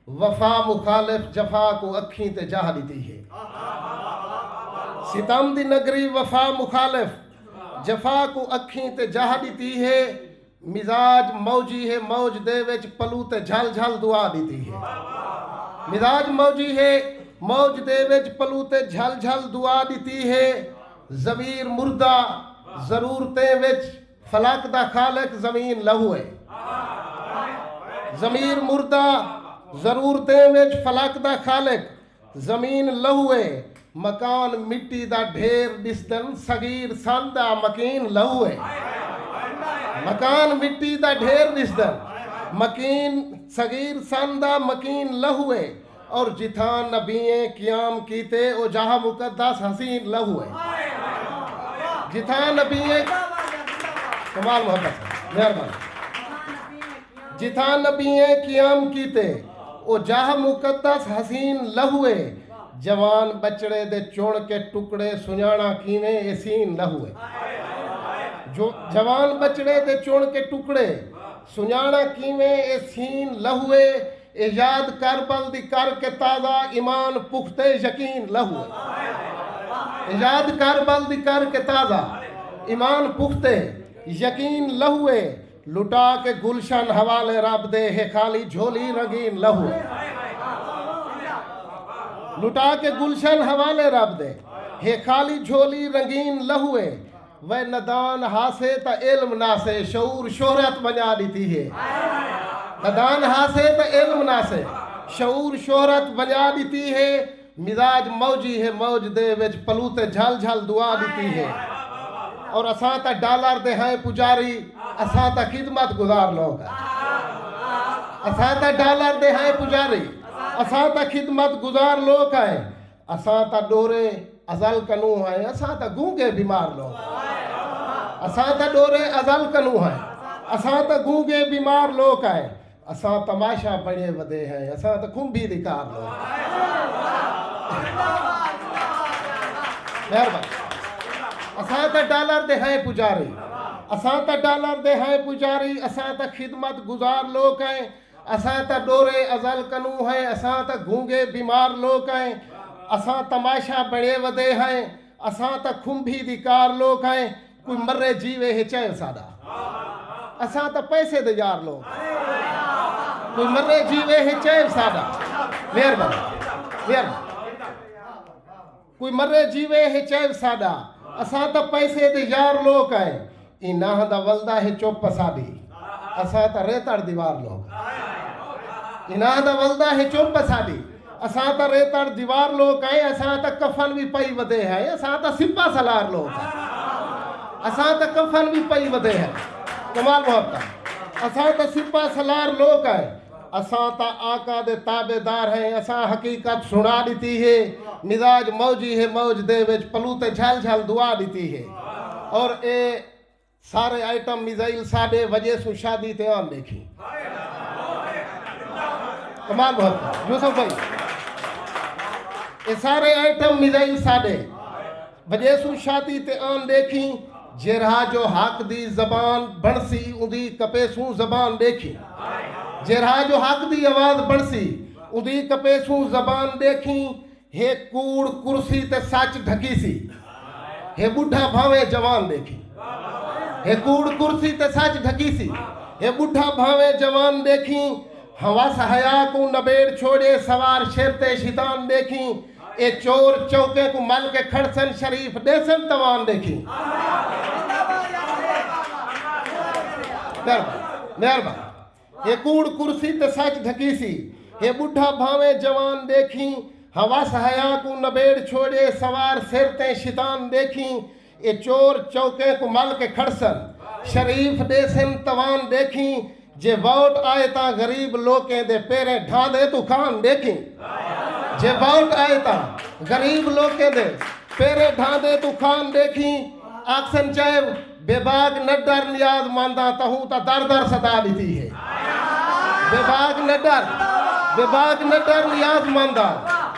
वफा मुखालिफ जफा को अखी ते जाह दी है। सितम दी नगरी वफा मुखालिफ जफा को अखी ते जाह दी है। मिजाज मौजी है मौज दे विच पलू ते झल झल दुआ दी है। मिजाज मौजी है मौज दे विच पलू ते झल झल दुआ दी है। ज़मीर मुर्दा ज़रूरतें विच फलक दा खालिक ज़मीन लहू है। ज़मीर मुर्दा ज़रूरतें विच फलक दा खालिक ज़मीन लहू है। मकान मिट्टी दा ढेर दिसदन सगीर सन दा मकीन लहू है। मकान मिट्टी दा ढेर दिसदन मकीन सगीर सन दा मकीन लहू है। और जिथा नबीए क़याम कीते ओ जहाँ मुकद्दस हसीन लहू है। जिथा नबीए कमाल मोहब्बत मेहरबान। जिथा नबीए क़याम कीते ओ जहाँ मुकद्दस हसीन लहू है। जवान बचड़े दे चुण के टुकड़े सुञाणा कीवें ए सीन लहू है। जो जवान बचड़े दे चुण के टुकड़े सुञाणा कीवें ए सीन लहू है। ए याद करबल दी कर के ताज़ा ईमान पुख्ते यकीन लहू है। याद करबल दी कर के ताज़ा ईमान पुख्ते यकीन लहू है। लुटा के गुलशन हवाले रब दे है खाली झोली रंगीन लहू है। लुटा के गुलशन हवाले रब दे है खाली झोली रंगीन लहू है। वह नदान हासे त इल्म नासे शऊर शोहरत बना दी है। नदान हासे त इल्म नासे शऊर शोहरत बना दी है। मिजाज मौजी है मौज दे विच पलूते झल झल दुआ दी है। और असां त डॉलर दे हैं पुजारी असां त खिदमत गुजार लोग। असां त डॉलर दे हैं पुजारी असां त खिदमत गुजार लोग हैं। असां त डोरे अजल कनू हैं असां त गूंगे बीमार लोग। असां त डोरे अजल कनू हैं असां त गूंगे बीमार लोग हैं। असां तमाशा बड़े वदे हैं असां त खुंबी दिकार लोग। मेहरबान। असां त डॉलर दे हैं पुजारी असां त डॉलर दे हैं पुजारी असां त खिदमत गुजार लोग हैं। असां त डोरे अजल कनू हैं असां त गूंगे बीमार लोग हैं। असां तमाशा बड़े वदे हैं असां त खुंभी दिकार लोग हैं। कोई मर्रे जीवे है चैन सादा असां त पैसे दे यार लोग। कोई मर्रे जीवे है चैन सादा मेहरबान मेहरबान। कोई मर्रे जीवे है चैन सादा असां त पैसे दे यार लोग हैं। इनाह दा वलदा है चुप सादी असां त रेतड़ दीवार लोग। इनाह दा वलदा है चुप सादी असां त रेतड़ दीवार लोग हैं। असां त कफन भी पई वदे हैं असां त सिपा सलार लोग हैं। असां त कफन भी पई वदे हैं कमाल मोहब्बत। असां त सिपा सलार लोग हैं। असां त आका दे ताबेदार हैं असां हकीकत सुना दी है। मिजाज मौजी है मौज दे विच पलूते झल झल दुआ दी है। और ए सारे आइटम मिजाइल साडे वजह सु शादी ते आन देखी कमाल मोहब्बत यूसुफ भाई। ए सारे आइटम मिजाइल साडे वजह सु शादी ते आन देखी। जेरहा जो हक दी जबान बनसी उदी कपेसू जबान देखी। जेरहा जो हक दी आवाज बनसी उदी कपेसू जबान देखी। हे कूड़ कुर्सी ते सच ढकी सी हे बुढ़ा भावे जवान देखी। हे कूड़ कुर्सी ते सच ढकी सी हे बुढ़ा भावे जवान देखी। हवस हया को नबेड़ छोड़े सवार शेरते शितान देखी। ए चोर चौके को मल के खड़सन शरीफ देसन तवान देखी। मेहरबान। ये कूड़ कुर्सी ते सच ढकी सी हे बुढ़ा भावे जवान देखी। हवस हया को नबेड़ छोड़े सवार शेरते शितान देखी। ए चोर चौके को मल के खड़सन शरीफ देसन तवान देखी। जे वोट आए ता गरीब लोकें दे पेरे ढांदे तू खान देखी। जे वोट आए ता गरीब लोकें दे पेरे ढांदे तू खान देखी। आक्सन चाहे बेबाग न डर नियाज मांदा तहूँ ता दर दर सदा दी है। बेबाग न डर नियाज मांदा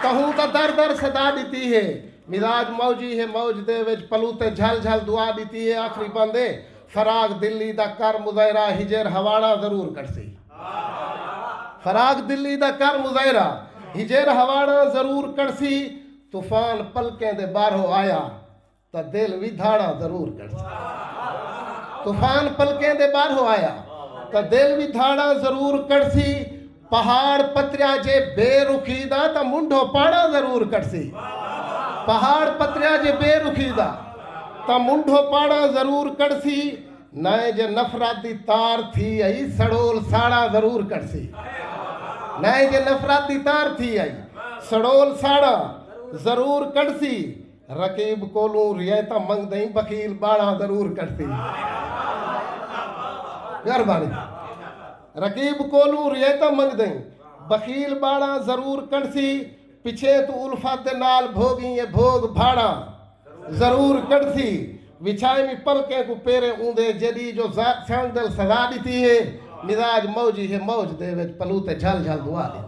तहूँ ता दर दर सदा दी है। मिजाज मौजी है मौज दे विच पलूते झल झल दुआ दी है। आखिरी बंदे फराग दिल्ली दा कर मुज़ाहिरा हिजर हवाड़ा जरूर करसी। फराग दिल्ली दा कर मुज़ाहिरा हिजेर हवाड़ा जरूर करसी तूफान पलकें दे बाहरों आया तो दिल भी धाड़ा जरूर करसी तूफान पलकें दे बाहरों आया तो दिल भी धाड़ा जरूर करसी पहाड़ पतरिया जे बेरुखी दा तो मुंढो पाड़ा जरूर करसी पहाड़ पतरिया जे बेरुखी दा तो मुंढो पाड़ा जरूर करसी नए जे नफराती तार थी आई सड़ोल साड़ा जरूर करसी नए जे नफराती तार थी आई सड़ोल साड़ा जरूर करसी रकीब कोलू रियायता मंग दई बकील बाड़ा जरूर करसी मेहरबानी रकीब कोलू रियायता मंग दई बकील बाड़ा जरूर करसी पिछे तू उल्फत दे नाल भोगी ये भोग भाड़ा जरूर करसी विछाए में पलके को पेरे ऊंदे जदी जो संग दिल सजा दी है मिजाज मौजी है मौज दे विच पलू ते झल झल दुआ दे